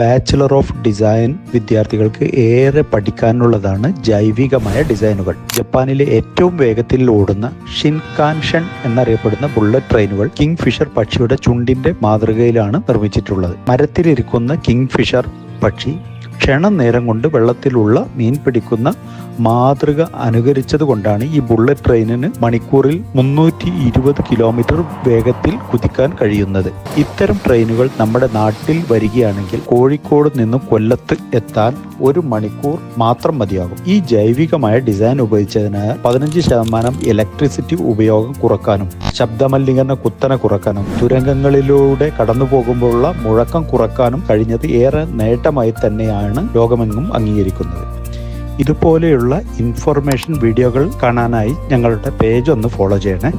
Bachelor of design വിദ്യാർത്ഥികൾക്ക് ഏറെ പഠിക്കാനുള്ളതാണ് ജൈവികമായ ഡിസൈനുകൾ. ജപ്പാനിലെ ഏറ്റവും വേഗത്തിൽ ഓടുന്ന ഷിൻകാൻഷൻ എന്നറിയപ്പെടുന്ന ബുള്ളറ്റ് ട്രെയിനുകൾ കിങ് ഫിഷർ പക്ഷിയുടെ ചുണ്ടിന്റെ മാതൃകയിലാണ് നിർമ്മിച്ചിട്ടുള്ളത്. മരത്തിലിരിക്കുന്ന കിങ് ഫിഷർ പക്ഷി ക്ഷണനേരം കൊണ്ട് വെള്ളത്തിലുള്ള മീൻ പിടിക്കുന്ന മാതൃക അനുകരിച്ചത് കൊണ്ടാണ് ഈ ബുള്ളറ്റ് ട്രെയിനിന് മണിക്കൂറിൽ 320 കിലോമീറ്റർ വേഗത്തിൽ കുതിക്കാൻ കഴിയുന്നത്. ഇത്തരം ട്രെയിനുകൾ നമ്മുടെ നാട്ടിൽ വരികയാണെങ്കിൽ കോഴിക്കോട് നിന്നും കൊല്ലത്ത് എത്താൻ 1 മണിക്കൂർ മാത്രം മതിയാകും. ഈ ജൈവികമായ ഡിസൈൻ ഉപയോഗിച്ചതിനാൽ 15% ഇലക്ട്രിസിറ്റി ഉപയോഗം കുറക്കാനും ശബ്ദമലിനീകരണ കുത്തനെ കുറക്കാനും തുരങ്കങ്ങളിലൂടെ കടന്നു പോകുമ്പോഴുള്ള മുഴക്കം കുറക്കാനും കഴിഞ്ഞത് ഏറെ നേട്ടമായി തന്നെയാണ് ലോകമെങ്ങും അംഗീകരിക്കുന്നത്. ഇതുപോലെയുള്ള ഇൻഫർമേഷൻ വീഡിയോകൾ കാണാനായി ഞങ്ങളുടെ പേജ് ഒന്ന് ഫോളോ ചെയ്യണേ.